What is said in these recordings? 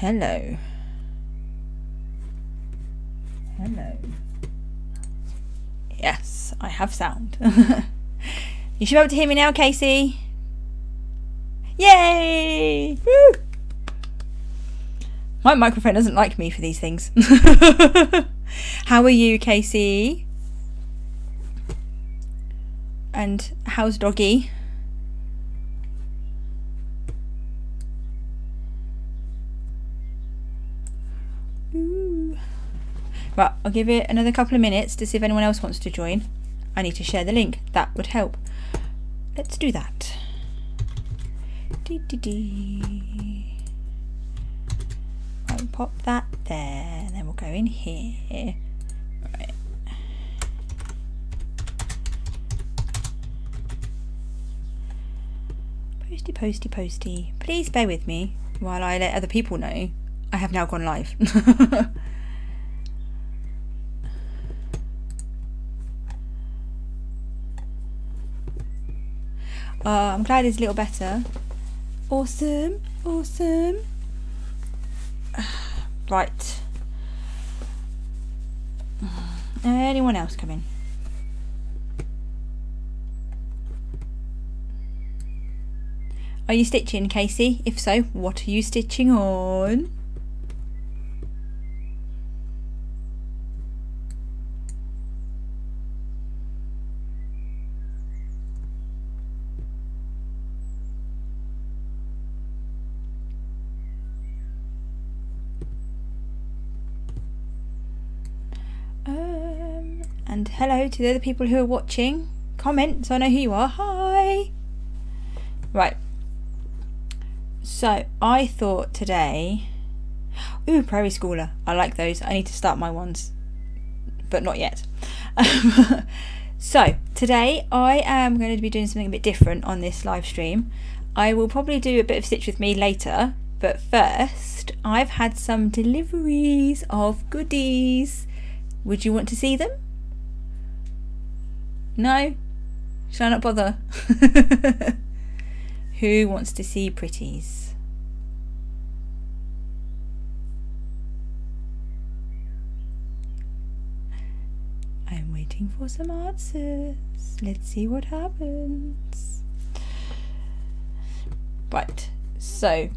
Hello. Hello. Yes, I have sound. You should be able to hear me now, Casey. Yay! Woo! My microphone doesn't like me for these things. How are you, Casey? And how's doggy? Ooh. Right, I'll give it another couple of minutes to see if anyone else wants to join. I need to share the link. That would help. Let's do that. I'll pop that there, and then we'll go in here. Right. Posty. Please bear with me while I let other people know I have now gone live. I'm glad it's a little better. Awesome. Right. Anyone else come in? Are you stitching, Casey? If so, what are you stitching on? And hello to the other people who are watching. Comment so I know who you are. Hi. Right. So I thought today, ooh, Prairie Schooler. I like those. I need to start my ones, but not yet. So today I am going to be doing something a bit different on this live stream. I will probably do a bit of Stitch with me later, but first I've had some deliveries of goodies. Would you want to see them? No? Shall I not bother? Who wants to see pretties? I'm waiting for some answers. Let's see what happens. Right, so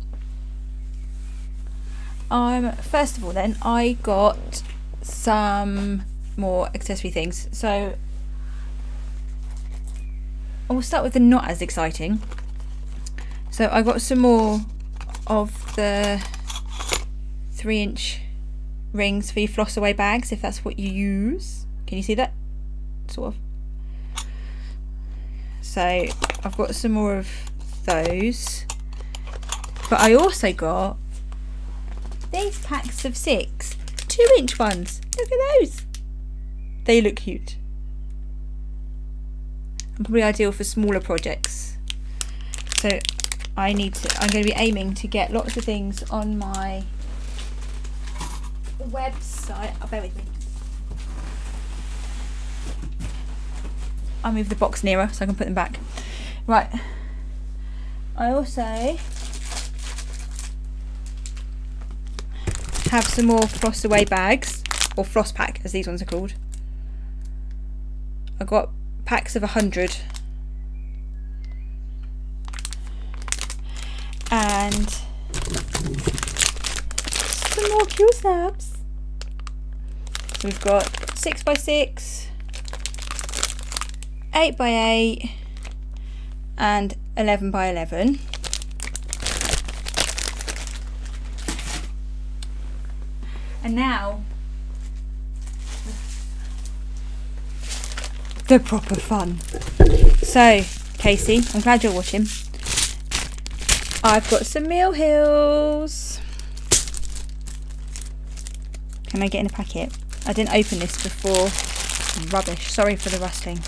first of all then I got some more accessory things. So I will start with the not as exciting. So I got some more of the 3-inch rings for your floss away bags, if that's what you use. Can you see that? Sort of. So I've got some more of those. But I also got these packs of 6 2-inch ones. Look at those. They look cute. And probably ideal for smaller projects. So I'm going to be aiming to get lots of things on my website. Oh, bear with me. I'll move the box nearer so I can put them back. Right. I also have some more floss away bags, or floss pack as these ones are called. I got packs of 100. And some more cue snaps. We've got 6x6, 8x8 and 11x11. And now the proper fun. So Casey, I'm glad you're watching. I've got some meal hills. Can I get in a packet? I didn't open this before. Rubbish. Sorry for the rustling.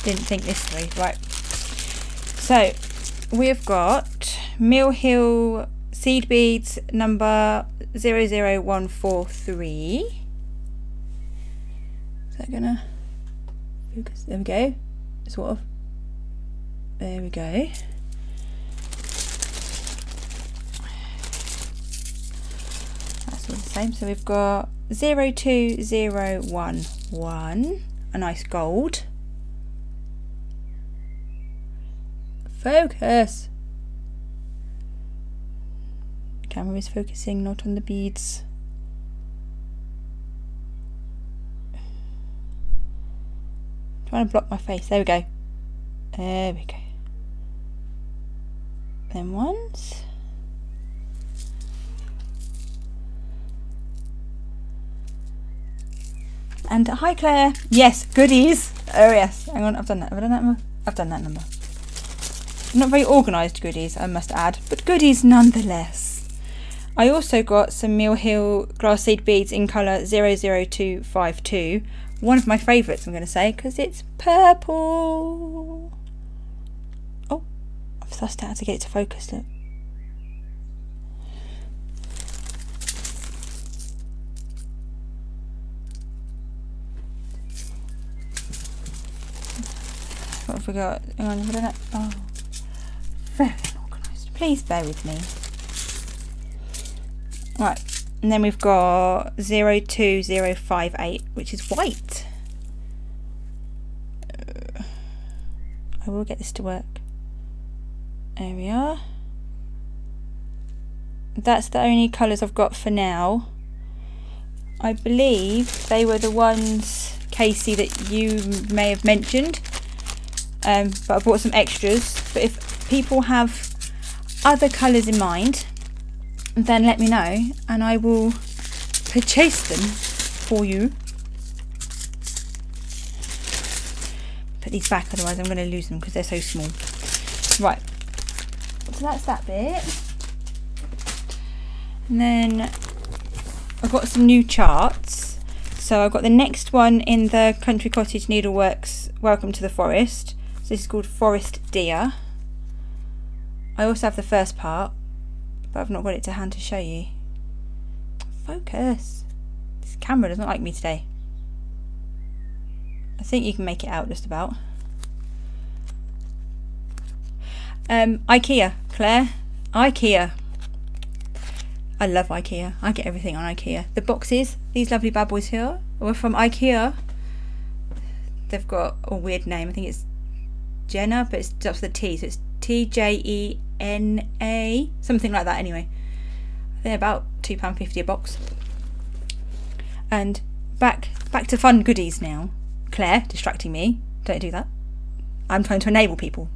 Didn't think this through. Right. So we've got Mill Hill seed beads number 00143. Is that gonna focus? There we go. Sort of. There we go. the same. So we've got 02011, a nice gold. Focus. Camera is focusing, not on the beads. Trying to block my face. There we go. There we go. Then once. And hi Claire. Yes, goodies. Oh yes. Hang on, I've done that. Have I done that number? I've done that number. Not very organised goodies, I must add, but goodies nonetheless. I also got some Mill Hill glass seed beads in colour 00252. One of my favourites, I'm going to say, because it's purple. Oh, I've sussed out how to get it to focus. Look. What have we got? Hang on, I don't know. Oh, very unorganised. Please bear with me. Right, and then we've got 02058, which is white. I will get this to work. There we are. That's the only colours I've got for now. I believe they were the ones, Casey, that you may have mentioned. But I bought some extras. But if people have other colours in mind, then let me know and I will purchase them for you. Put these back, otherwise I'm going to lose them because they're so small. Right, so that's that bit. And then I've got some new charts. So I've got the next one in the Country Cottage Needleworks Welcome to the Forest. So this is called Forest Deer. I also have the first part, but I've not got it to hand to show you. Focus. This camera doesn't like me today. I think you can make it out just about. IKEA, Claire. IKEA. I love IKEA. I get everything on IKEA. The boxes, these lovely bad boys here, were from IKEA. They've got a weird name. I think it's Jenna, but it starts with a T, so it's TJENA, something like that anyway. They're about £2.50 a box. And back to fun goodies now. Claire, distracting me. Don't do that. I'm trying to enable people.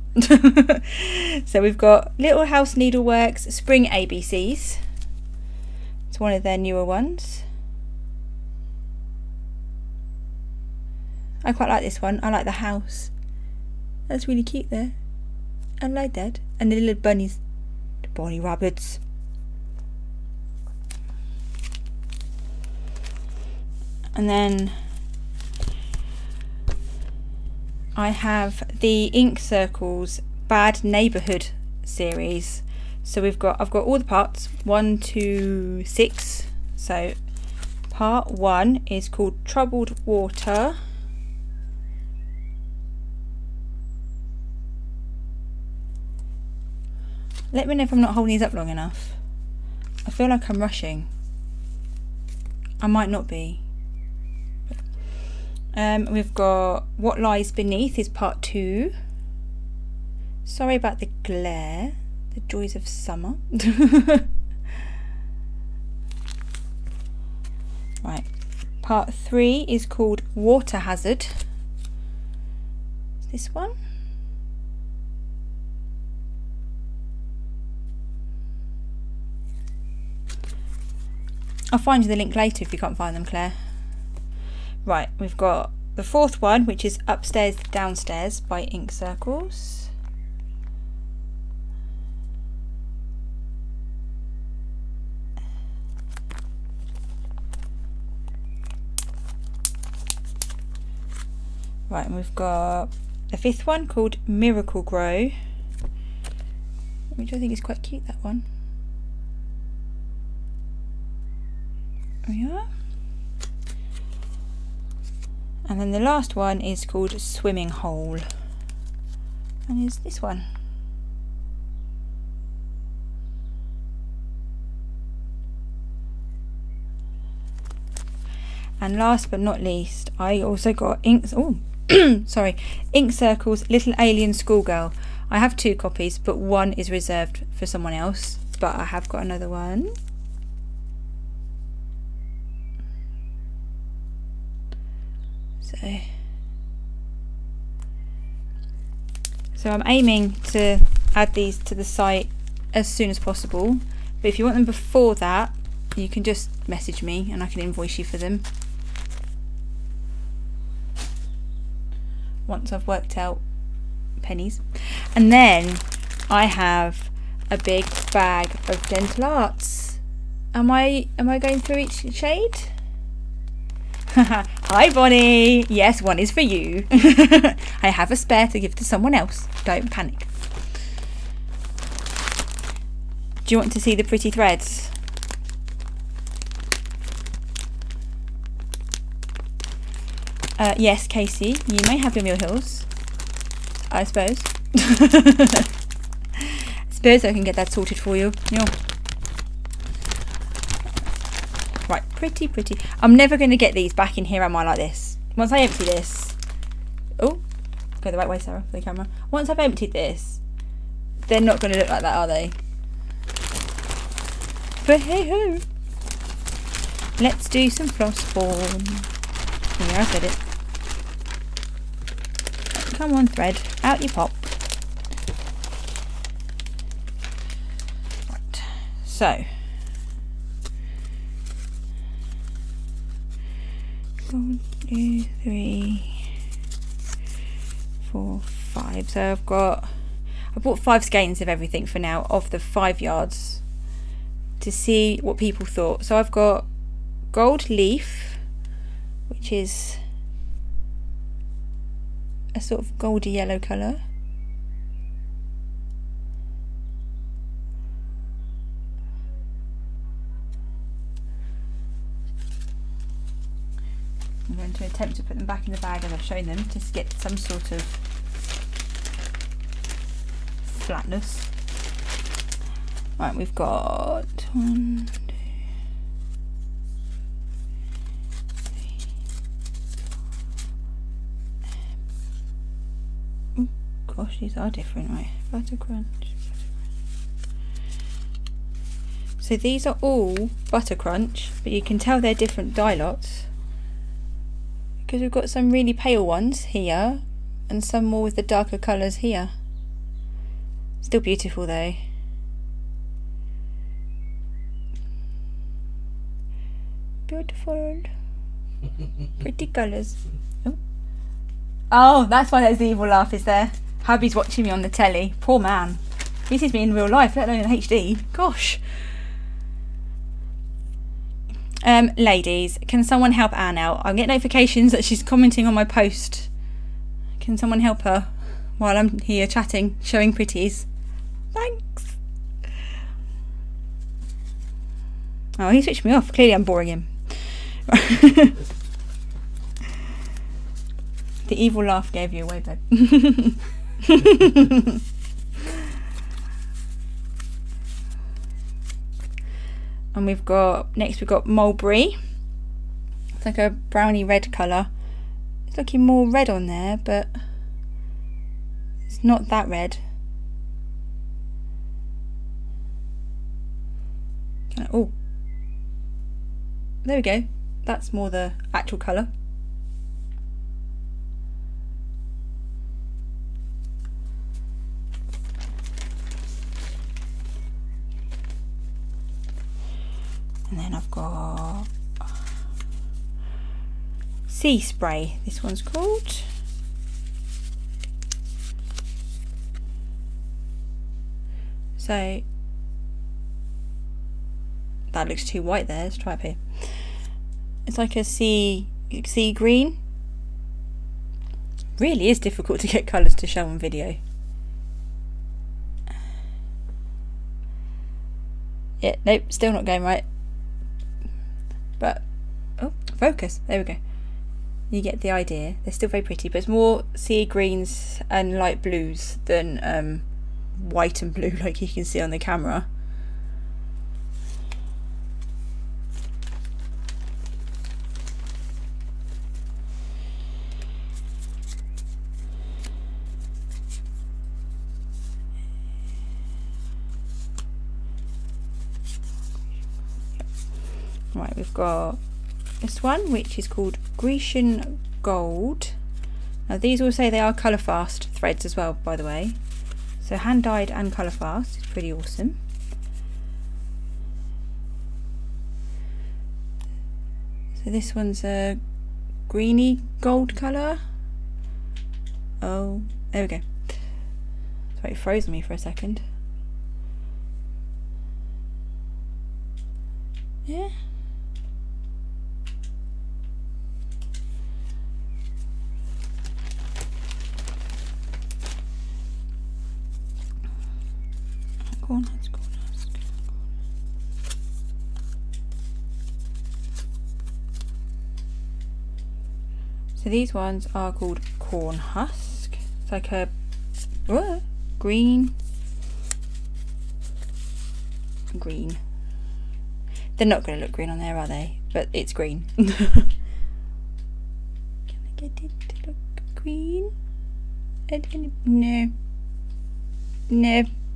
So we've got Little House Needleworks Spring ABCs. It's one of their newer ones. I quite like this one. I like the house. That's really cute there. I like that. And the little bunnies. The bunny rabbits. And then I have the Ink Circles Bad Neighbourhood series. So I've got all the parts 1 to 6. So part 1 is called Troubled Water. Let me know if I'm not holding these up long enough. I feel like I'm rushing. I might not be. We've got What Lies Beneath is part 2. Sorry about the glare. The joys of summer. Right. Part 3 is called Water Hazard. Is this one? I'll find you the link later if you can't find them, Claire. Right, we've got the 4th one, which is Upstairs Downstairs by Ink Circles. Right, and we've got the 5th one called Miracle Grow, which I think is quite cute, that one. There we are. And then the last one is called Swimming Hole, and is this one. And last but not least, I also got inks. Oh, sorry, Ink Circles Little Alien Schoolgirl. I have 2 copies, but one is reserved for someone else. But I have got another one. So I'm aiming to add these to the site as soon as possible. But if you want them before that, you can just message me and I can invoice you for them. Once I've worked out pennies. And then I have a big bag of Dental Arts. Am I going through each shade? Hi Bonnie! Yes, one is for you. I have a spare to give to someone else. Don't panic. Do you want to see the pretty threads? Yes, Casey, you may have your Mill Hills, I suppose. Suppose I can get that sorted for you. Yeah. Right, pretty. I'm never going to get these back in here, am I, like this? Once I empty this... Oh, go the right way, Sarah, for the camera. Once I've emptied this, they're not going to look like that, are they? But hey ho! Let's do some floss form. Here, I said it. Come on, thread. Out you pop. Right. So. 1, 2, 3, 4, 5. So I bought 5 skeins of everything for now, of the 5 yards, to see what people thought. So I've got gold leaf, which is a sort of goldy yellow colour. I'm going to attempt to put them back in the bag as I've shown them, just to get some sort of flatness. Right, we've got 1, 2, 3. Gosh, these are different, right? Butter crunch. So these are all butter crunch, but you can tell they're different dye lots, because we've got some really pale ones here and some more with the darker colours here. Still beautiful though. Beautiful. Pretty colours. Oh, that's why there's the evil laugh, is there? Hubby's watching me on the telly. Poor man. He sees me in real life, let alone in HD. Gosh. Ladies, can someone help Anne out? I get notifications that she's commenting on my post. Can someone help her while I'm here chatting, showing pretties? Thanks. Oh, he switched me off. Clearly I'm boring him. The evil laugh gave you away, babe. And we've got mulberry. It's like a browny red colour. It's looking more red on there, but it's not that red. Oh, there we go. That's more the actual colour. And then I've got Sea Spray, this one's called. So that looks too white there, let's try up here. It's like a sea green. Really is difficult to get colours to show on video. Yeah, nope, still not going right. But, oh, focus, there we go. You get the idea. They're still very pretty, but it's more sea greens and light blues than white and blue like you can see on the camera. Right, we've got this one, which is called Grecian Gold. Now these all say they are colour fast threads as well, by the way. So hand dyed and colour fast is pretty awesome. So this one's a greeny gold colour. Oh, there we go. Sorry, it froze me for a second. Yeah. Let's go. So these ones are called corn husk. It's like a green. They're not going to look green on there, are they? But it's green. Can I get it to look green?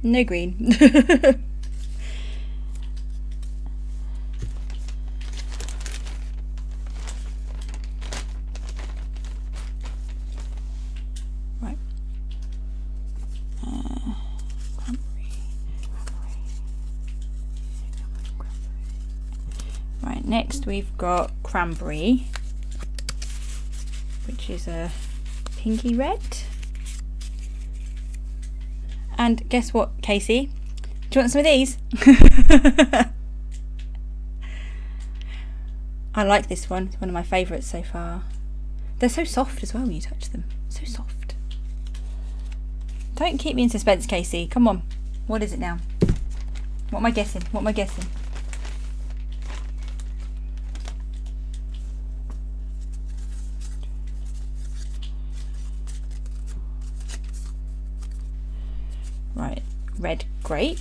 No green. Right. Right, next we've got cranberry, which is a pinky red. And guess what, Casey? Do you want some of these? I like this one. It's one of my favourites so far. They're so soft as well when you touch them. So soft. Don't keep me in suspense, Casey. Come on. What is it now? What am I guessing? What am I guessing? Right, red grape.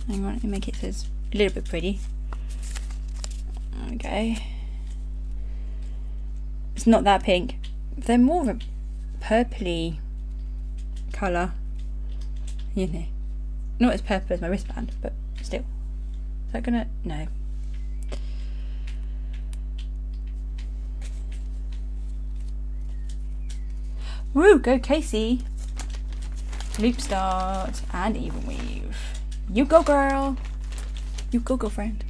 Hang on, let me make it a little bit pretty. Okay. It's not that pink. They're more of a purpley colour. You know. Not as purple as my wristband, but still. Is that gonna... No. Woo, go Casey. Loop start and even weave. You go, girl. You go, girlfriend.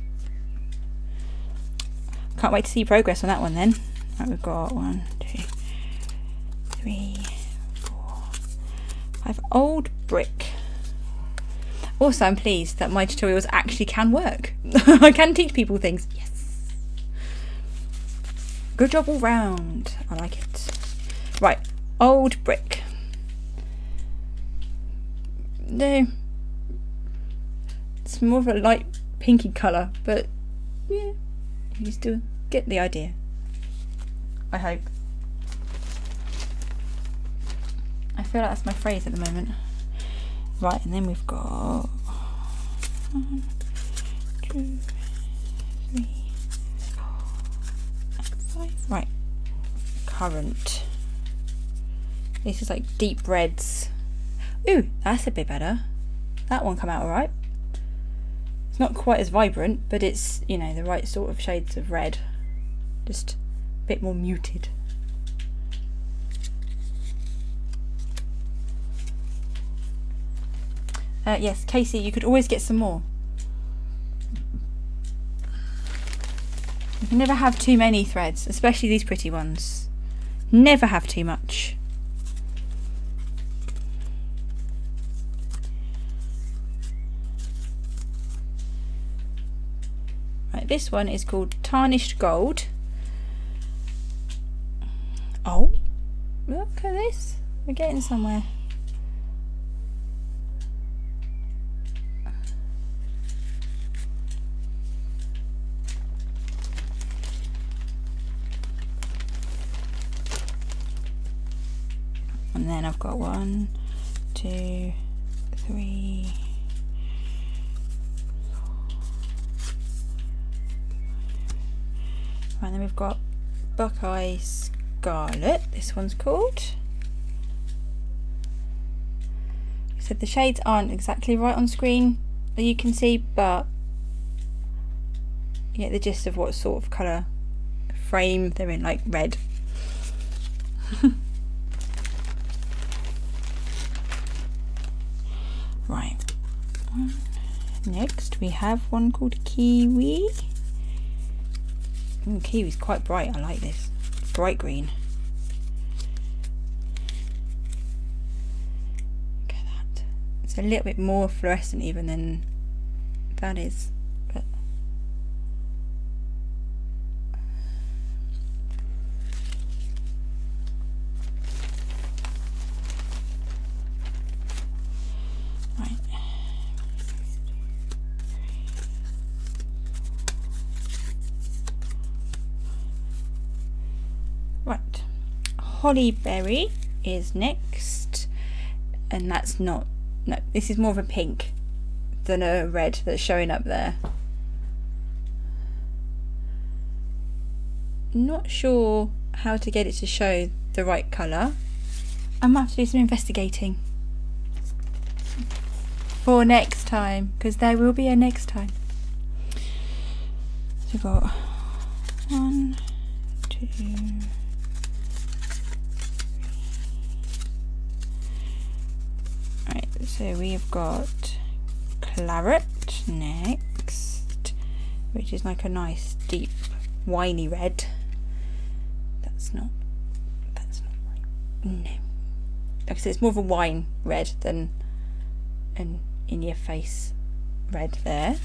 Can't wait to see progress on that one then. Right, we've got 1, 2, 3, 4, 5. Old brick. Also, I'm pleased that my tutorials actually can work. I can teach people things. Yes. Good job all round. I like it. Right. Old brick. No, it's more of a light pinky colour, but yeah, you still get the idea. I hope. I feel like that's my phrase at the moment. Right, and then we've got 1, 2, 3, 4, 5. Right, currant. This is like deep reds. Ooh, that's a bit better. That one come out alright. It's not quite as vibrant, but it's, you know, the right sort of shades of red. Just a bit more muted. Yes, Casey, you could always get some more. You can never have too many threads, especially these pretty ones. Never have too much. Right, this one is called Tarnished Gold. Oh, look at this. We're getting somewhere. And then I've got 1, 2, 3, 4. Right, and then we've got Buckeye Scarlet. This one's called. So the shades aren't exactly right on screen that you can see, but you get the gist of what sort of colour frame they're in, like red. Right. Next we have one called Kiwi. Ooh, Kiwi's quite bright. I like this. Bright green. Look at that. It's a little bit more fluorescent even than that is. But right. Right, Hollyberry is next, and that's not, no, this is more of a pink than a red that's showing up there. Not sure how to get it to show the right colour. I might have to do some investigating for next time, because there will be a next time. So we've got 1, 2, right, so we've got Claret next, which is like a nice deep winey red. That's not right. No. Like I said, it's more of a wine red than an in your face red there.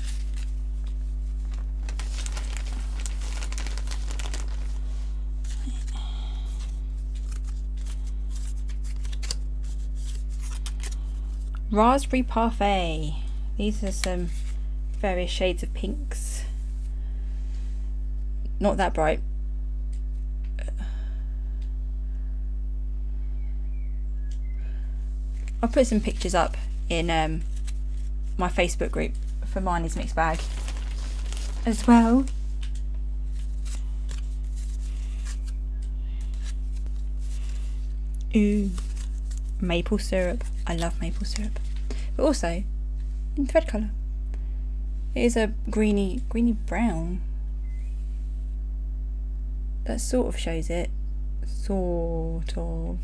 Raspberry Parfait. These are some various shades of pinks. Not that bright. I'll put some pictures up in my Facebook group for Marney's mixed bag as well. Ooh, maple syrup. I love maple syrup, but also in thread colour. It is a greeny brown. That sort of shows it. Sort of.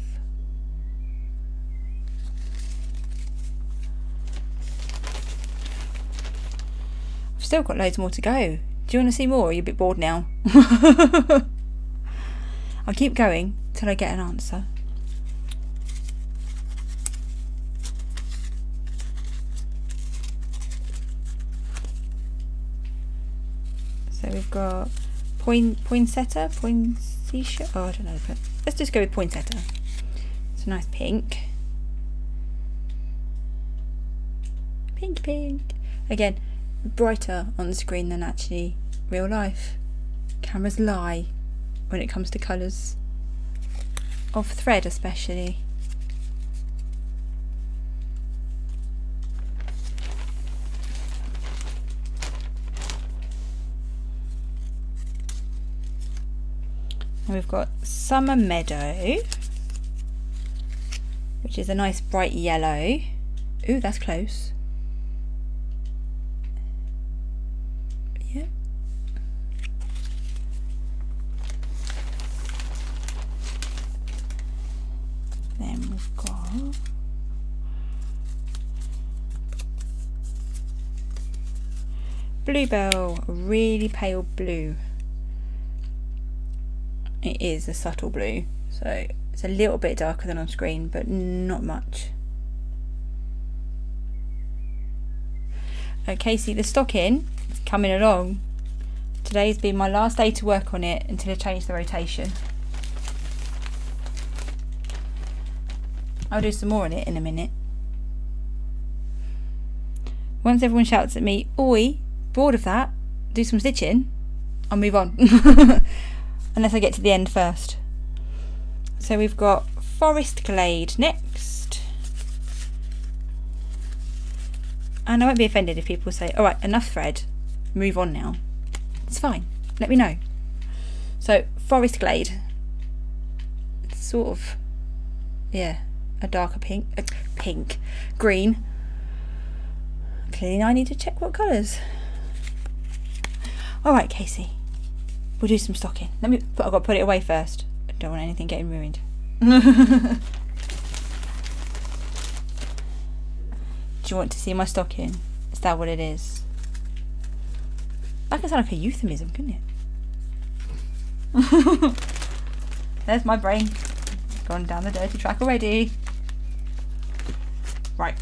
I've still got loads more to go. Do you want to see more? Or are you a bit bored now? I'll keep going till I get an answer. So we've got poinsettia. Oh, I don't know, but let's just go with poinsettia. It's a nice pink. Pink. Again, brighter on the screen than actually real life. Cameras lie when it comes to colours of thread, especially. And we've got Summer Meadow, which is a nice bright yellow. Ooh, that's close. Yeah. Then we've got Bluebell, a really pale blue. It is a subtle blue, so it's a little bit darker than on screen, but not much. Okay, see the stocking is coming along. Today's been my last day to work on it until I change the rotation. I'll do some more on it in a minute. Once everyone shouts at me, "Oi, bored of that, do some stitching," I'll move on. Unless I get to the end first. So we've got Forest Glade next. And I won't be offended if people say, alright, enough thread, move on now. It's fine, let me know. So Forest Glade. It's sort of, yeah, a darker green. Clearly now I need to check what colours. Alright, Casey, we'll do some stocking. I've got to put it away first. I don't want anything getting ruined. Do you want to see my stocking? Is that what it is? That could sound like a euphemism, couldn't it? There's my brain. Gone down the dirty track already. Right.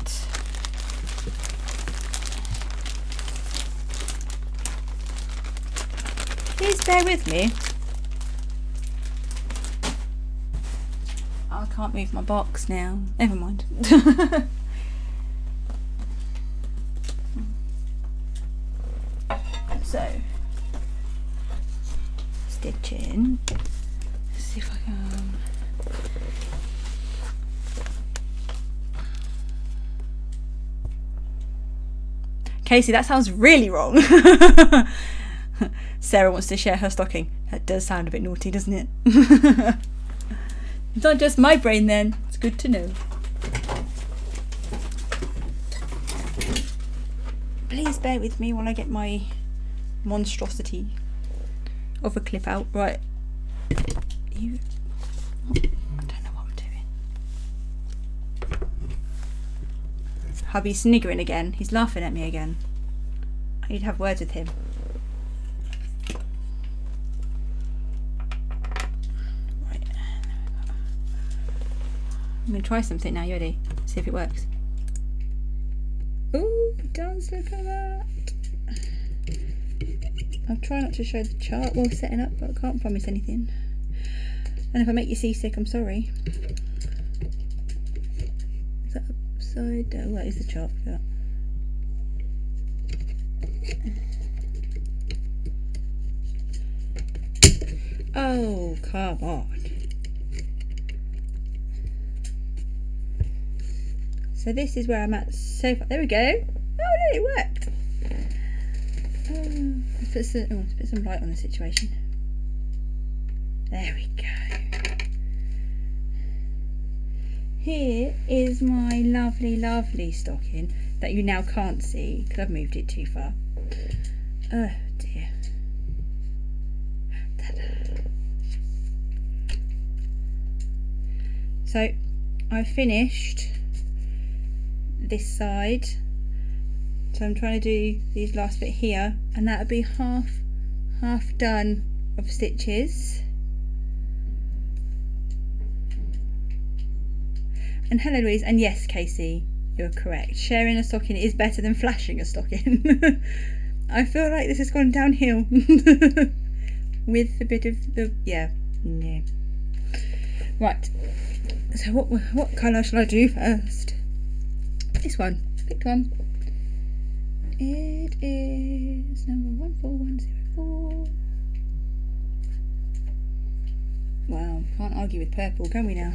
Please bear with me. I can't move my box now. Never mind. So, stitch in. Let's see if I can. Casey, that sounds really wrong. Sarah wants to share her stocking. That does sound a bit naughty, doesn't it? It's not just my brain then. It's good to know. Please bear with me while I get my monstrosity of a clip out. Right. I don't know what I'm doing. Hubby's sniggering again. He's laughing at me again. I need to have words with him. Right. I'm going to try something now. You ready? See if it works. Ooh, it does. Look at that. I'll try not to show the chart while setting up, but I can't promise anything. And if I make you seasick, I'm sorry. Is that upside down? That is the chart for that. Oh, come on. So this is where I'm at so far. There we go. Oh no, it worked. Let's put some light on the situation. There we go. Here is my lovely, lovely stocking that you now can't see because I've moved it too far. Oh dear. So I've finished this side. So I'm trying to do these last bit here, and that would be half done of stitches. And hello Louise, and yes Casey, you're correct. Sharing a stocking is better than flashing a stocking. I feel like this has gone downhill with a bit of the yeah. Right. So what colour shall I do first? This one. Pick one. It is number 14104. Wow, can't argue with purple, can we now?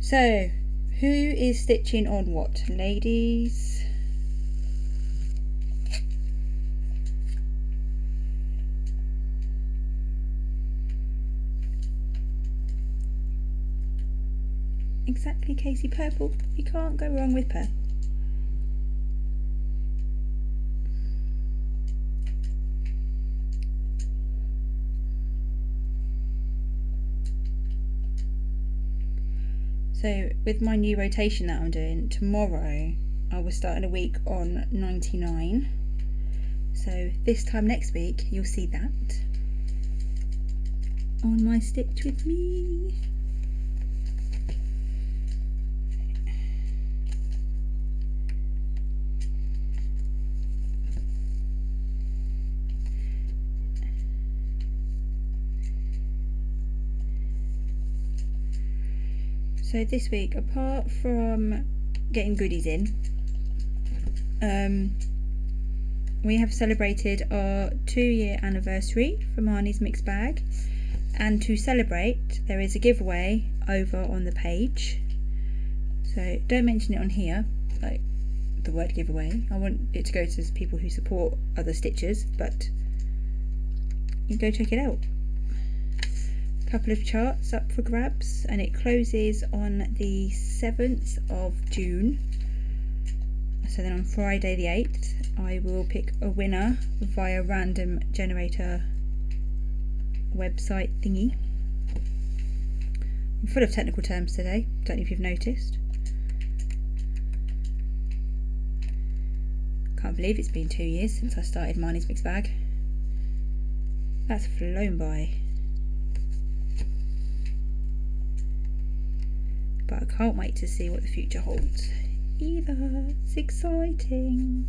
So, who is stitching on what, ladies? Exactly, Casey, purple. You can't go wrong with purple. So with my new rotation that I'm doing, tomorrow I was starting a week on 99. So this time next week you'll see that on my Stitch With Me. So this week, apart from getting goodies in, we have celebrated our 2-year anniversary for Marney's mixed bag, and to celebrate there is a giveaway over on the page. So don't mention it on here, like the word giveaway. I want it to go to people who support other stitchers, but you go check it out. couple of charts up for grabs, and it closes on the 7th of June. So then on Friday the 8th I will pick a winner via random generator website thingy. I'm full of technical terms today, don't know if you've noticed. Can't believe it's been 2 years since I started Marney's Mixed Bag. That's flown by. But I can't wait to see what the future holds either. It's exciting.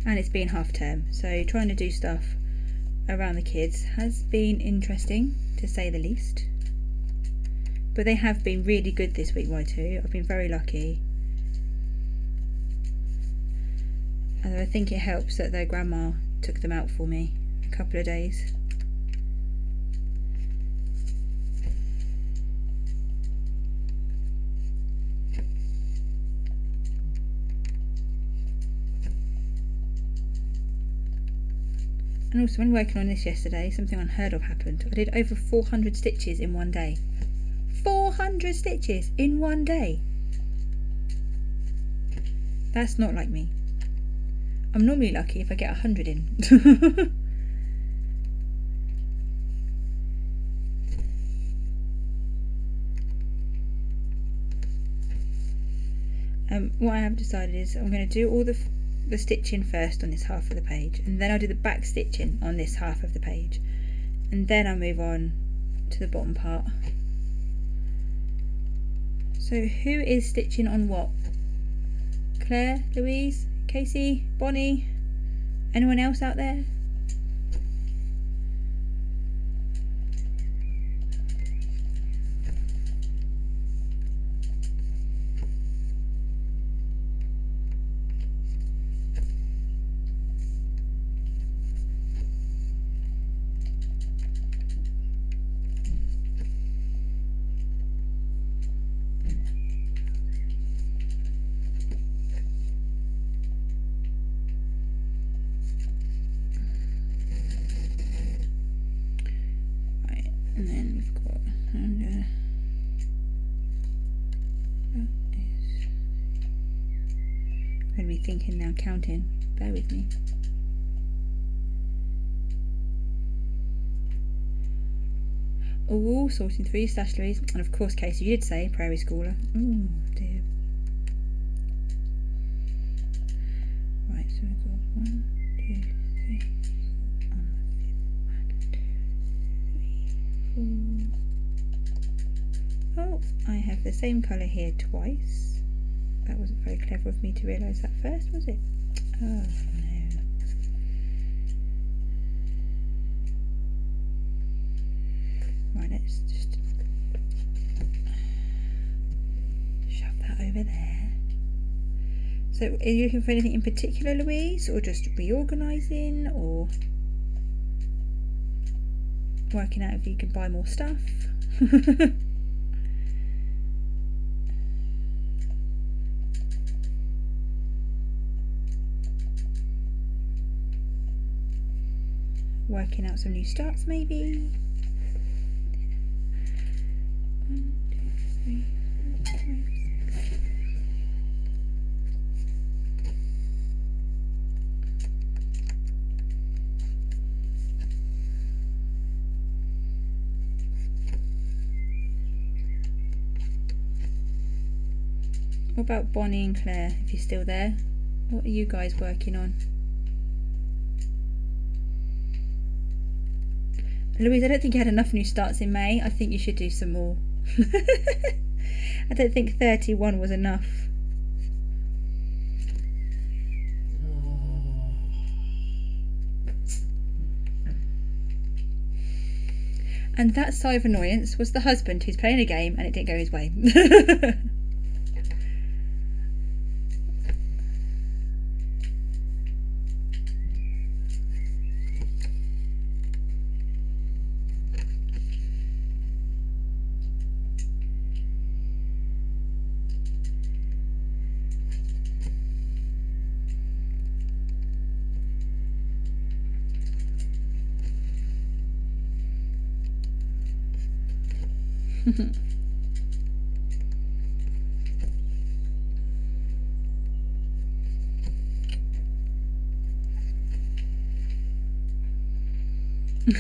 And it's been half term, so trying to do stuff around the kids has been interesting, to say the least. But they have been really good this week, Y2. I've been very lucky. And I think it helps that their grandma took them out for me a couple of days. And also, when working on this yesterday, something unheard of happened. I did over 400 stitches in one day. 400 stitches in one day! That's not like me. I'm normally lucky if I get 100 in. What I have decided is I'm going to do all the stitching first on this half of the page, and then I'll do the back stitching on this half of the page, and then I'll move on to the bottom part. So who is stitching on what? Claire, Louise, Casey, Bonnie, anyone else out there? And then we've got under. I'm going to be thinking now, counting. Bear with me. Oh, sorting through your stash, Louise. And of course, Casey, you did say Prairie Schooler. Oh dear. Right, so we've got 1, 2, 3, 4 on the 5th. 1, 2, 3, 4. Oh, I have the same colour here twice. That wasn't very clever of me to realise that first, was it? Oh no. Right, let's just shove that over there. So are you looking for anything in particular, Louise, or just reorganising, or working out if you can buy more stuff? Working out some new starts, maybe. 1, 2, 3, 4, 5, 6. What about Bonnie and Claire, if you're still there? What are you guys working on? Louise, I don't think you had enough new starts in May. I think you should do some more. I don't think 31 was enough. And that sigh of annoyance was the husband who's playing a game and it didn't go his way.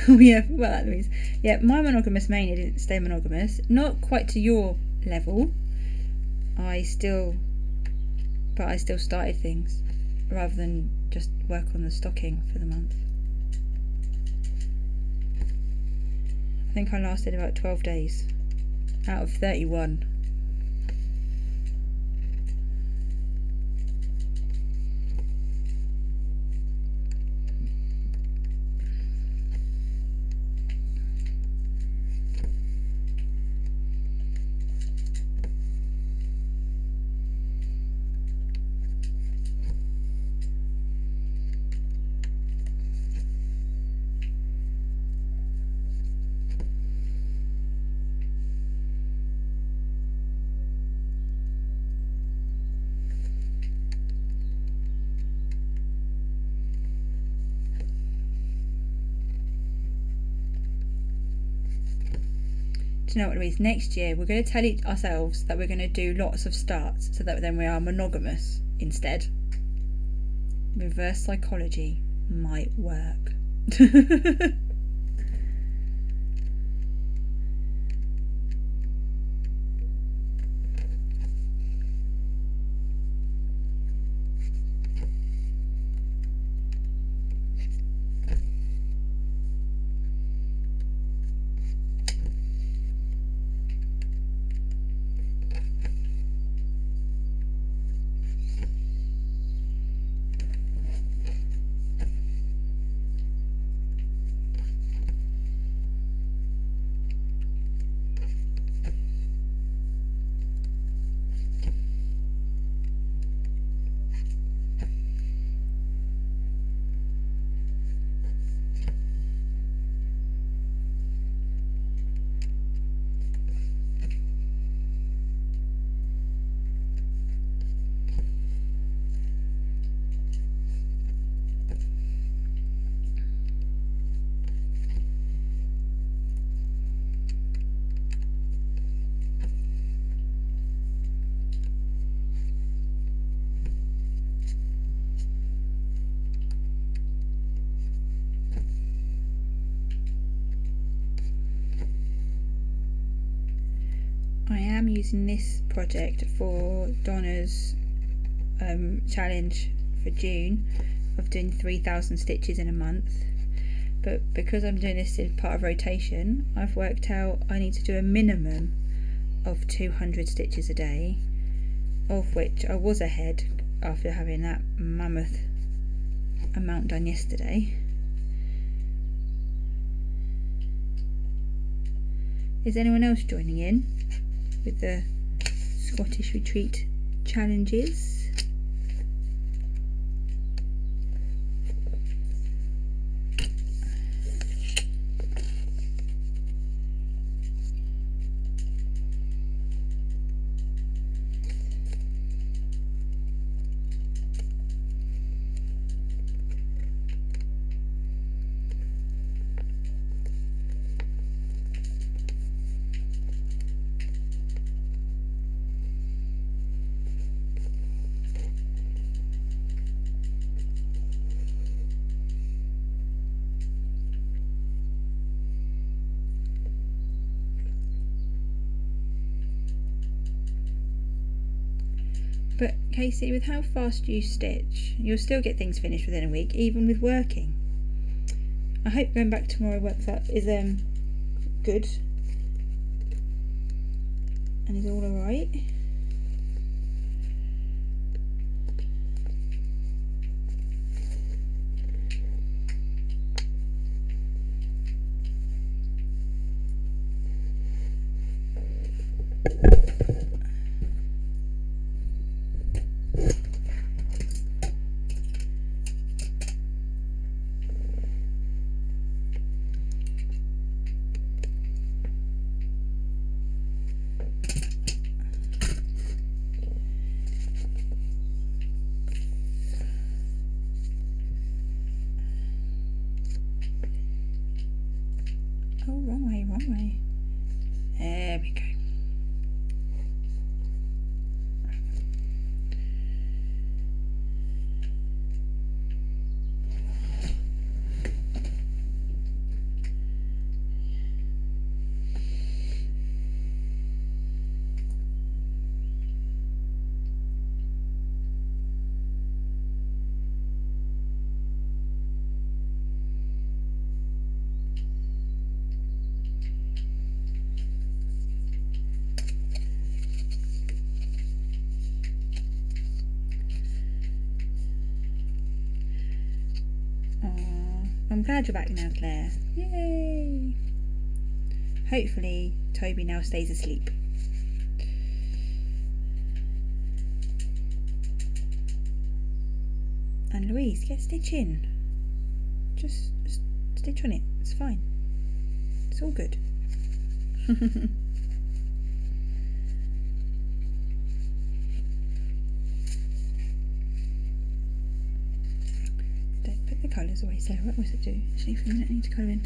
Oh yeah, well that means, yeah, my monogamous mania didn't stay monogamous. Not quite to your level. I still started things rather than just work on the stocking for the month. I think I lasted about 12 days out of 31. Do you know what it means? Next year we're going to tell ourselves that we're going to do lots of starts so that then we are monogamous instead. Reverse psychology might work. I am using this project for Donna's challenge for June of doing 3,000 stitches in a month, but because I'm doing this as part of rotation, I've worked out I need to do a minimum of 200 stitches a day, of which I was ahead after having that mammoth amount done yesterday. Is anyone else joining in with the Scottish Retreat challenges? But Casey, with how fast you stitch, you'll still get things finished within a week, even with working. I hope going back tomorrow works out is good and is all alright. Oh, wrong way. There we go. I'm glad you're back now, Claire. Yay! Hopefully Toby now stays asleep. And Louise, get stitching. Just stitch on it. It's fine. It's all good. Don't put the colours away, Sarah. What was it do? Actually, for a minute, I need to colour in.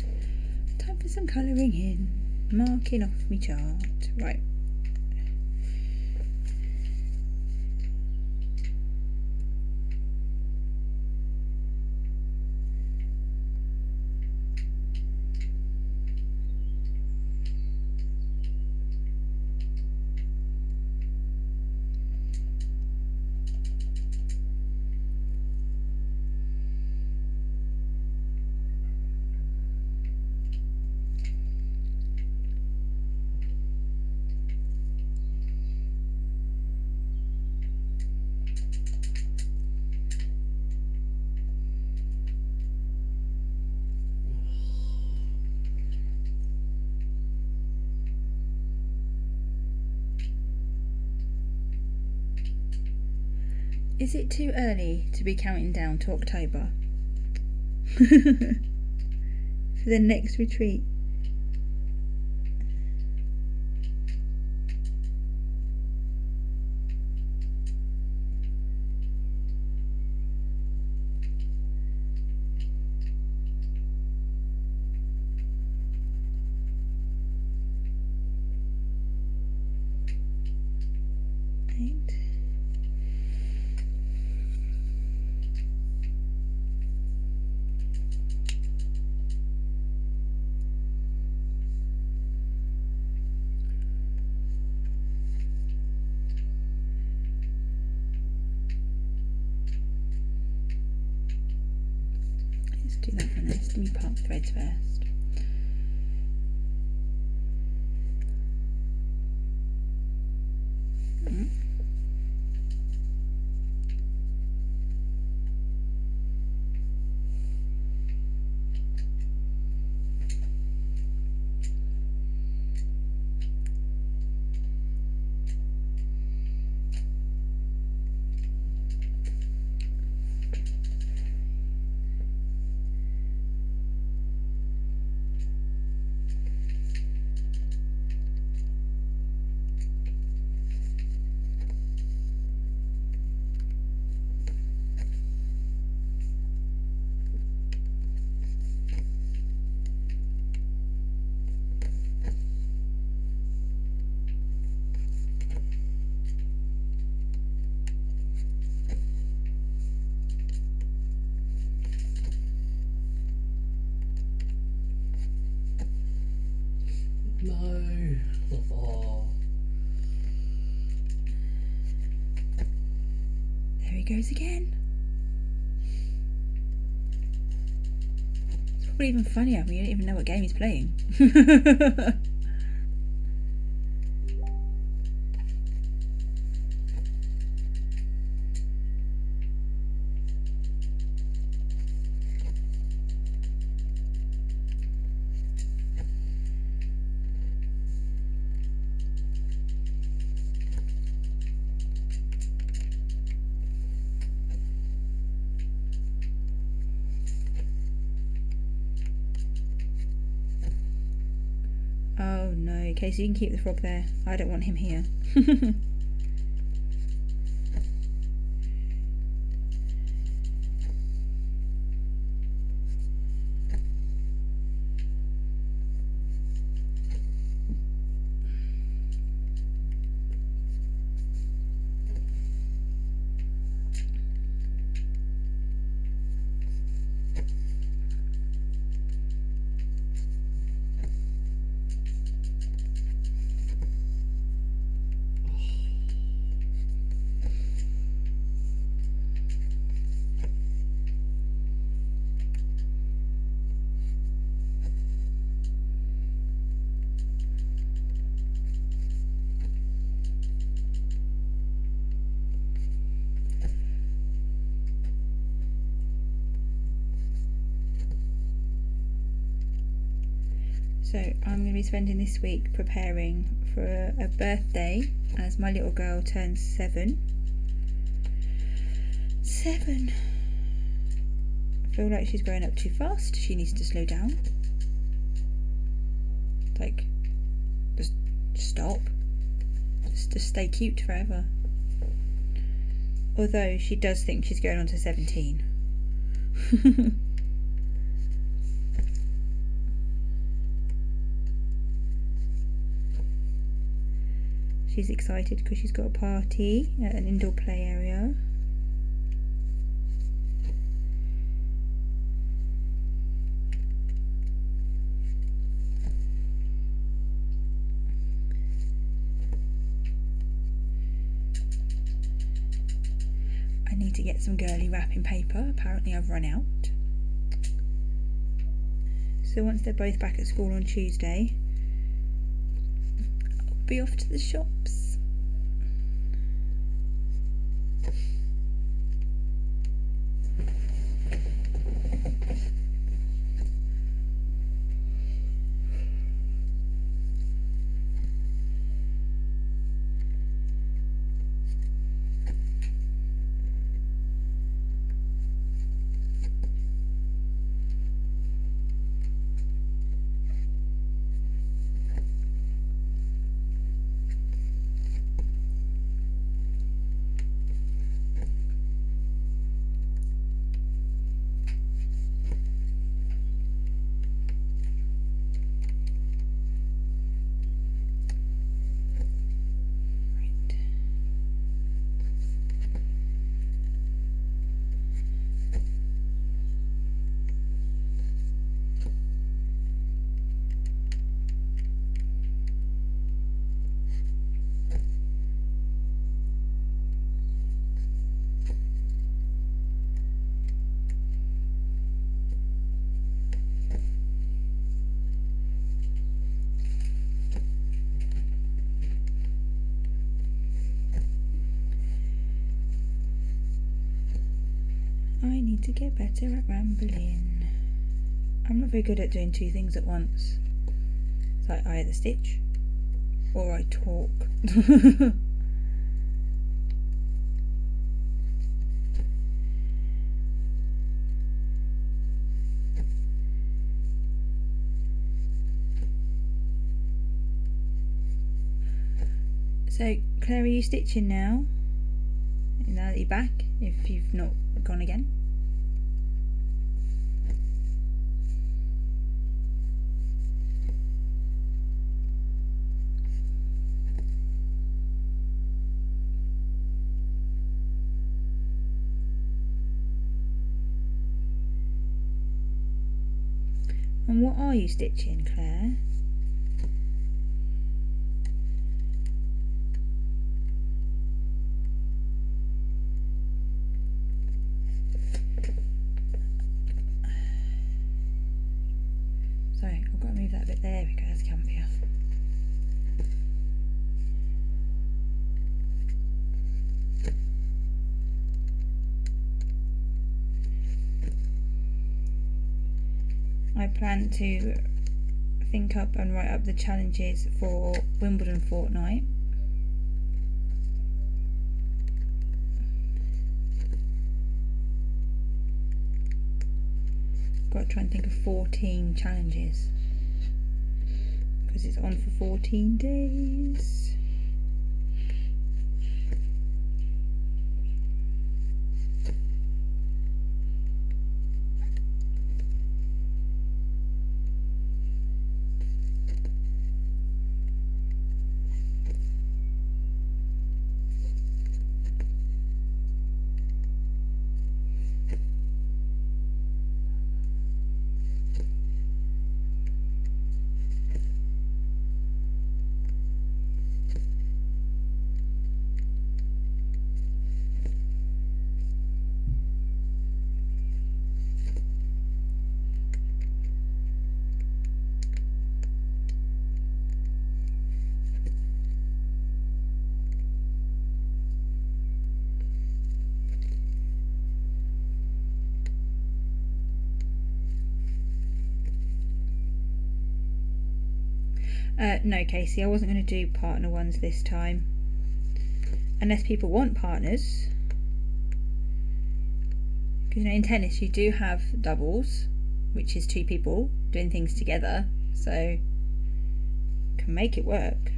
Time for some colouring in. Marking off my chart. Right. Is it too early to be counting down to October? For the next retreat? Do that for next. Let me part the threads first. No. Oh. There he goes again. It's probably even funnier when you don't even know what game he's playing. Oh no, Casey, you can keep the frog there. I don't want him here. So I'm going to be spending this week preparing for a birthday as my little girl turns 7. 7. I feel like she's growing up too fast. She needs to slow down. Like, just stop. Just stay cute forever. Although she does think she's going on to 17. She's excited because she's got a party at an indoor play area. I need to get some girly wrapping paper. Apparently I've run out. So once they're both back at school on Tuesday, I'll be off to the shops. I need to get better at rambling. I'm not very good at doing 2 things at once. It's like I either stitch or I talk. So, Claire, are you stitching now? Now that you're back, if you've not gone again. And what are you stitching, Claire? Sorry, I've got to move that bit there because it's campier. I plan to think up and write up the challenges for Wimbledon fortnight. Got to try and think of 14 challenges because it's on for 14 days. No, Casey, I wasn't going to do partner ones this time. Unless people want partners. Because, you know, in tennis you do have doubles, which is 2 people doing things together. So, can make it work.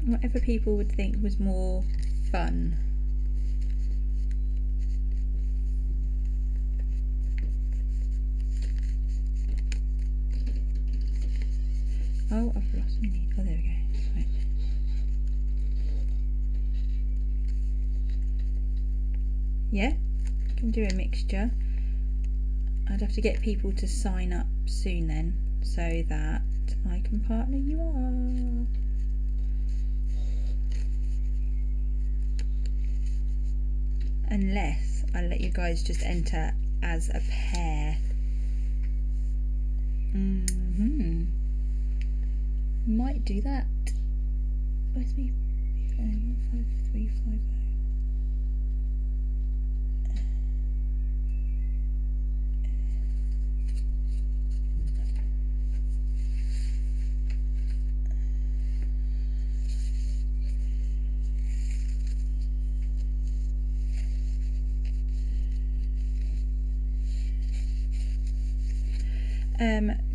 Whatever people would think was more fun. Oh, I've lost my need. Oh, there we go. Right. Yeah, can do a mixture. I'd have to get people to sign up soon then, so that I can partner you up. Unless I let you guys just enter as a pair. Might do that. Where's me? 15350.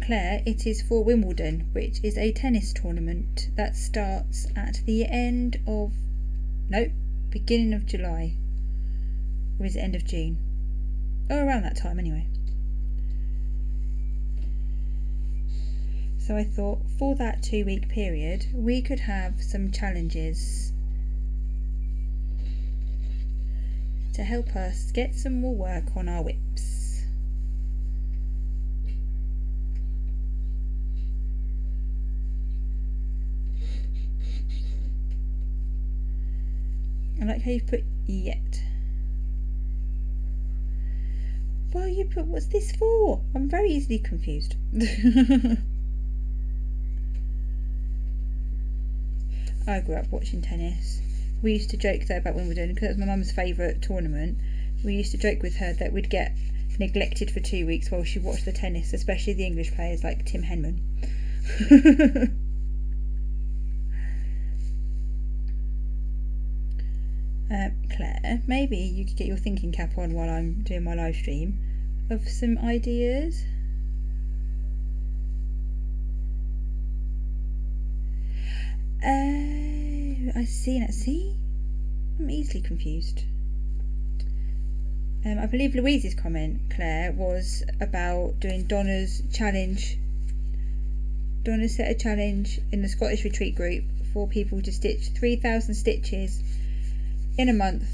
Claire, it is for Wimbledon, which is a tennis tournament that starts at the end of, beginning of July, or is it end of June? Oh, around that time anyway. So I thought for that 2-week period we could have some challenges to help us get some more work on our whips. I like how you've put yet. Well, you put, what's this for? I'm very easily confused. I grew up watching tennis. We used to joke though about Wimbledon, because it was my mum's favourite tournament. We used to joke with her that we'd get neglected for 2 weeks while she watched the tennis, especially the English players like Tim Henman. Claire, maybe you could get your thinking cap on while I'm doing my live stream of some ideas. I see. I'm easily confused. I believe Louise's comment, Claire, was about doing Donna's challenge. Donna set a challenge in the Scottish retreat group for people to stitch 3,000 stitches in a month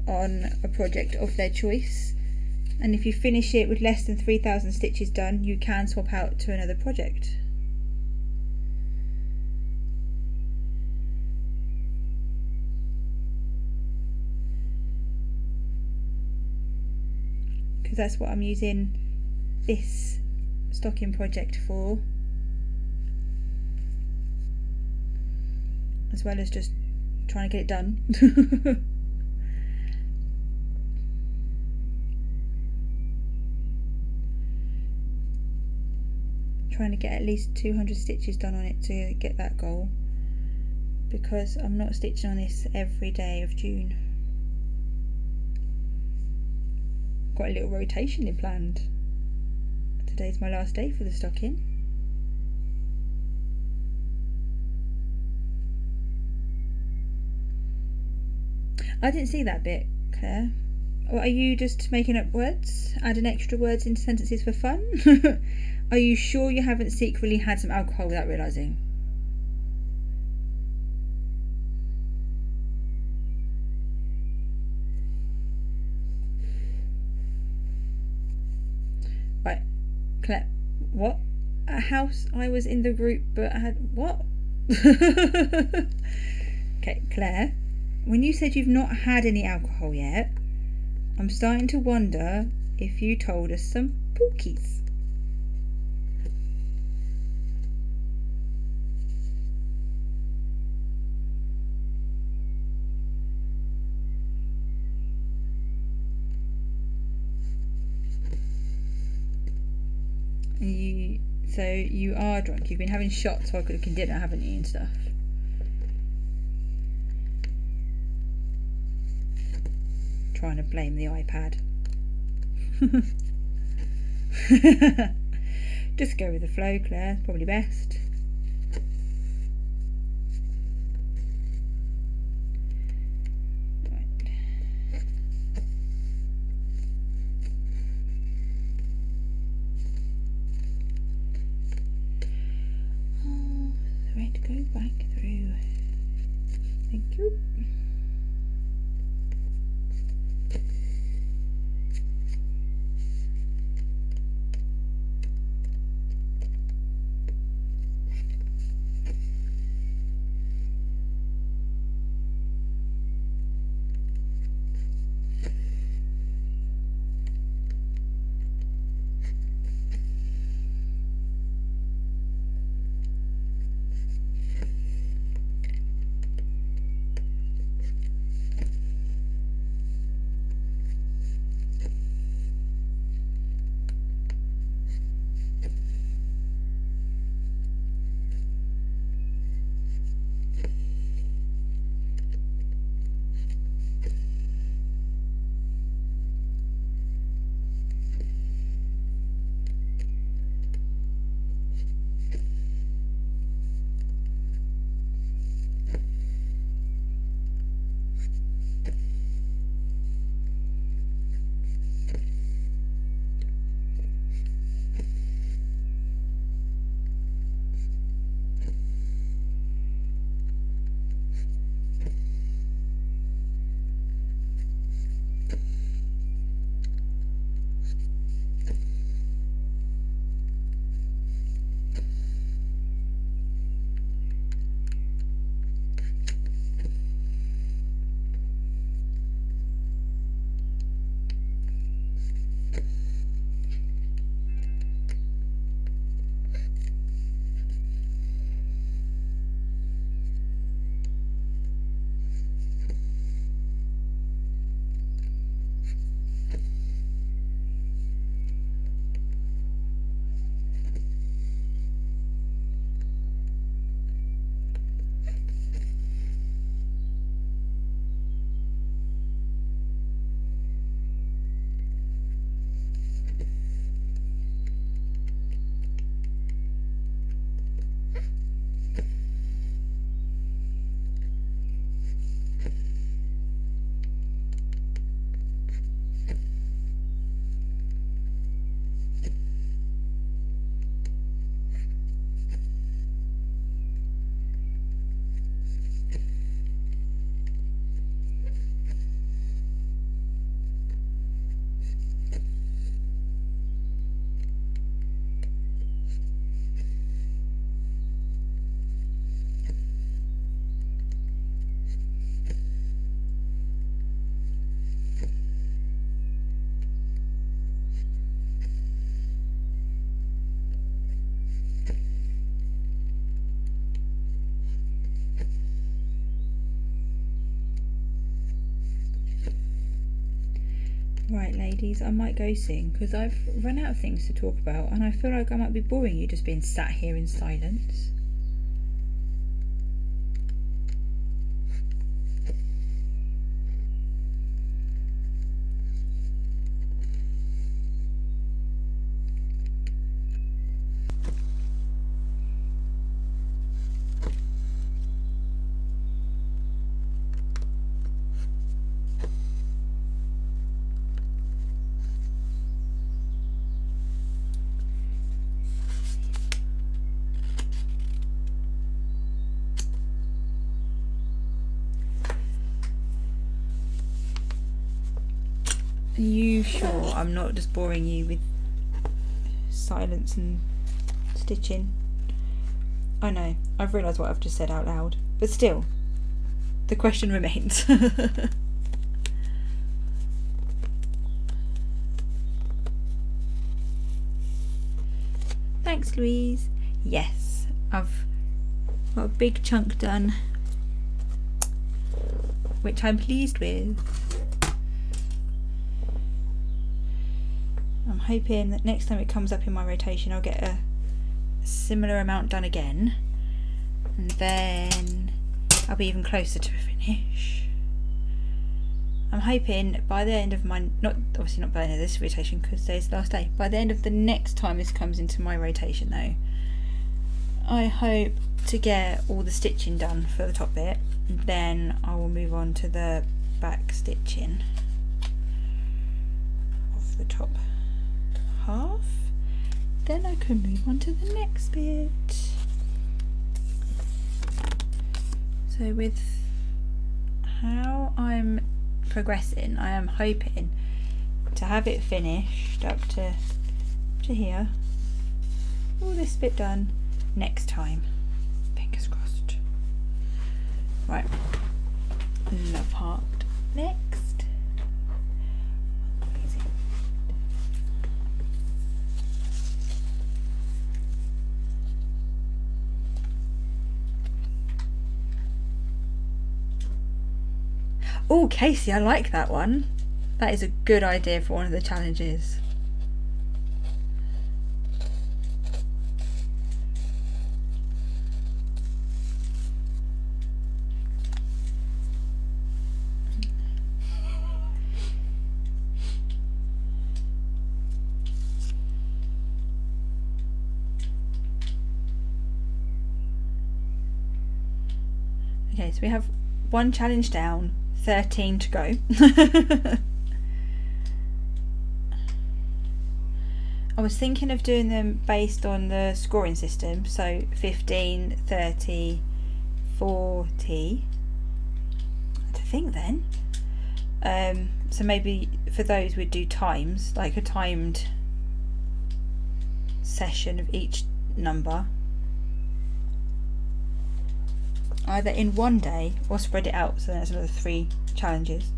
on a project of their choice, and if you finish it with less than 3,000 stitches done, you can swap out to another project. Because that's what I'm using this stocking project for, as well as just trying to get it done. Trying to get at least 200 stitches done on it to get that goal, because I'm not stitching on this every day of June. Got a little rotation in planned. Today's my last day for the stocking. I didn't see that bit, Claire. Or are you just making up words? Adding extra words into sentences for fun? Are you sure you haven't secretly had some alcohol without realising? Right, Claire, what? A house I was in the group but I had, what? Okay, Claire, when you said you've not had any alcohol yet, I'm starting to wonder if you told us some porkies. So you are drunk. You've been having shots while cooking dinner, haven't you, and stuff? Trying to blame the iPad. Just go with the flow, Claire. It's probably best. Go back through. Thank you. Right, ladies, I might go soon because I've run out of things to talk about and I feel like I might be boring you just being sat here in silence. Are you sure I'm not just boring you with silence and stitching? I know, I've realised what I've just said out loud, but still, the question remains. Thanks, Louise. Yes, I've got a big chunk done, which I'm pleased with. I'm hoping that next time it comes up in my rotation I'll get a similar amount done again, and then I'll be even closer to a finish. I'm hoping by the end of my, obviously not by the end of this rotation because today's the last day, by the end of the next time this comes into my rotation though, I hope to get all the stitching done for the top bit, and then I will move on to the back stitching of the top half. Then I can move on to the next bit. So with how I'm progressing, I am hoping to have it finished up to here, all this bit done next time, fingers crossed. Right, love heart next. Oh, Casey, I like that one. That is a good idea for one of the challenges. Okay, so we have one challenge down, 13 to go. I was thinking of doing them based on the scoring system, so 15, 30, 40. I think then. So maybe for those we'd do times, like a timed session of each number, either in one day or spread it out, so there's another 3 challenges.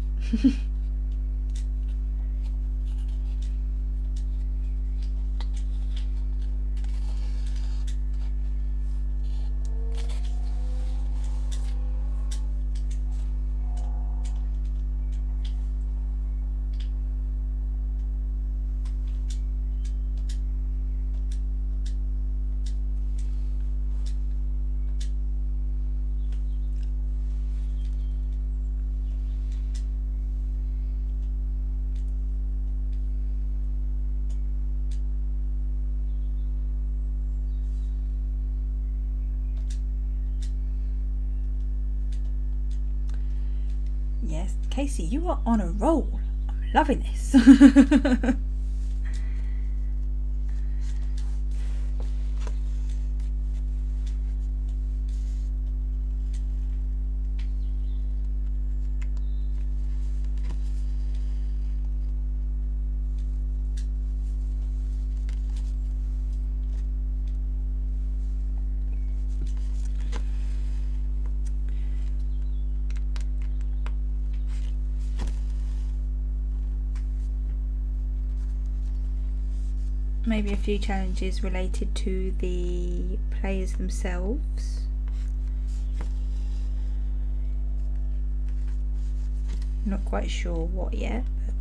Yes, Casey, you are on a roll. I'm loving this. Maybe a few challenges related to the players themselves. Not quite sure what yet, but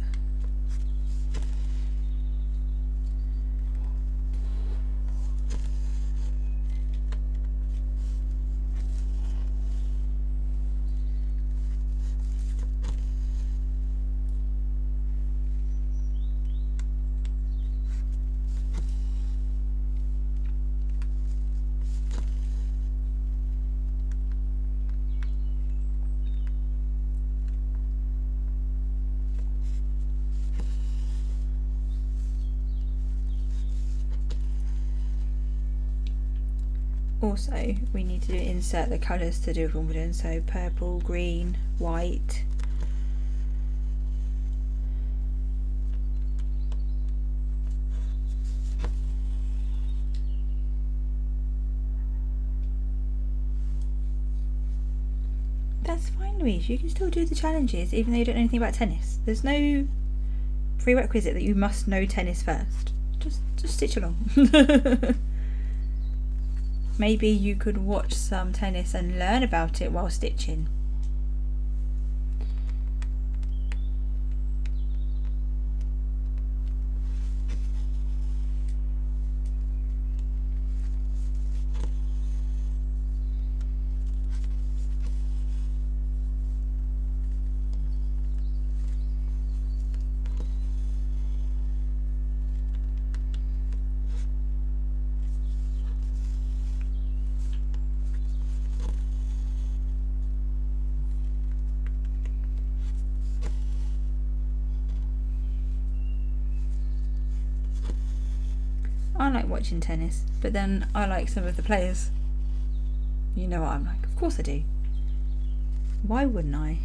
also we need to insert the colours to do with Wimbledon, so purple, green, white. That's fine, Louise, you can still do the challenges even though you don't know anything about tennis. There's no prerequisite that you must know tennis first. Just stitch along. Maybe you could watch some tennis and learn about it while stitching. I like watching tennis, but then I like some of the players. You know what I'm like. Of course I do. Why wouldn't I?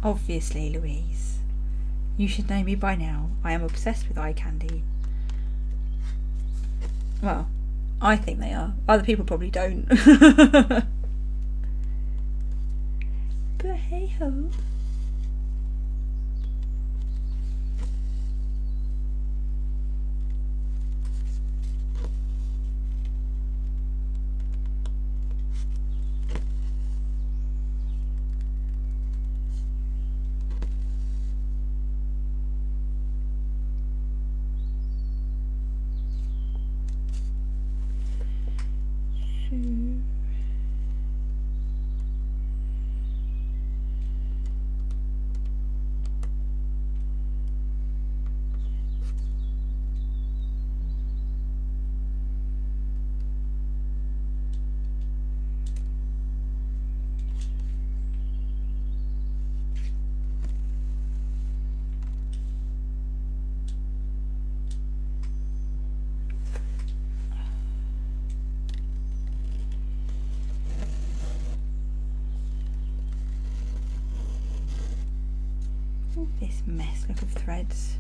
Obviously, Louise. You should know me by now. I am obsessed with eye candy. Well, I think they are. Other people probably don't. But hey ho. This mess, look of threads.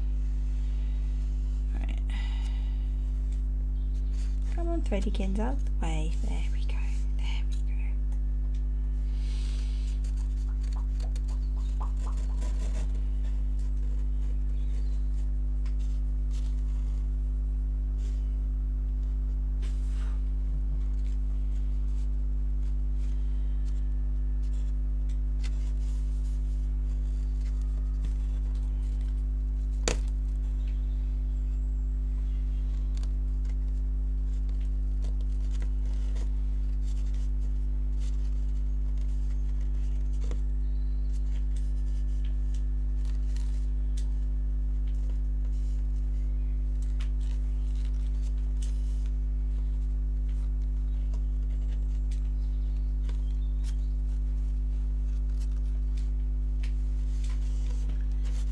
Right. Come on, threadykins, out the way. There we go. There we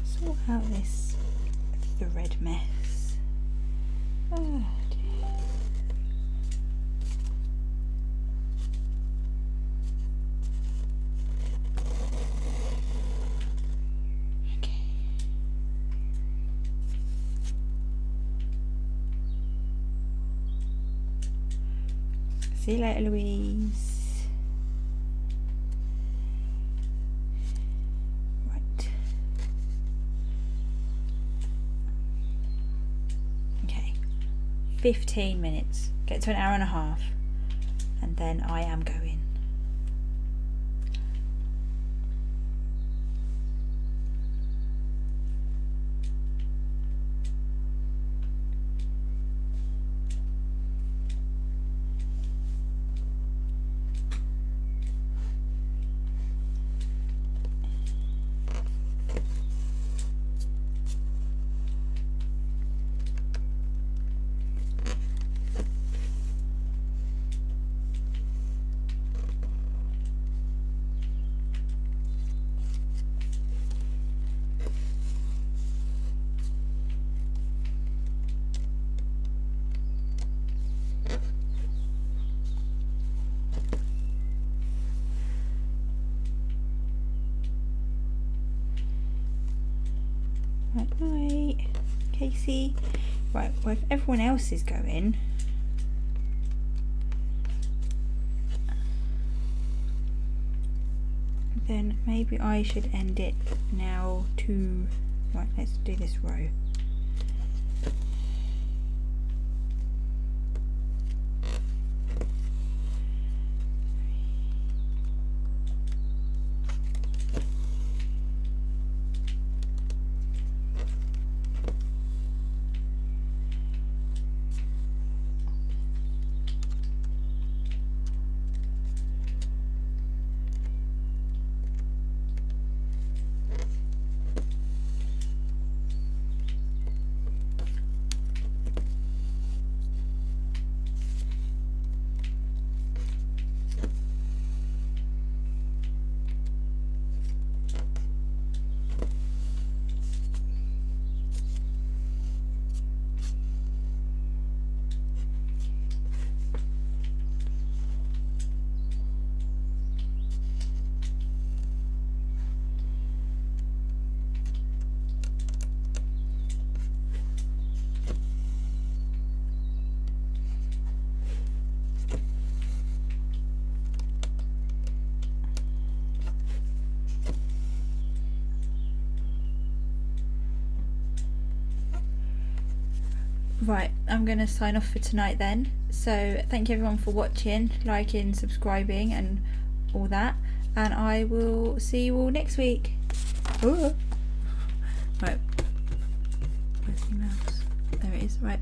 sort out this thread mess. Oh dear. Okay. See you later, Louise. Right. Okay. 15 minutes. Get to an hour and a half. And then I am going. Right, Casey. Right, well, if everyone else is going, . then maybe I should end it now too. Right, let's do this row. Right, I'm going to sign off for tonight then. So thank you everyone for watching, liking, subscribing and all that. And I will see you all next week. Ooh. Right, where's the mouse? There it is. Right.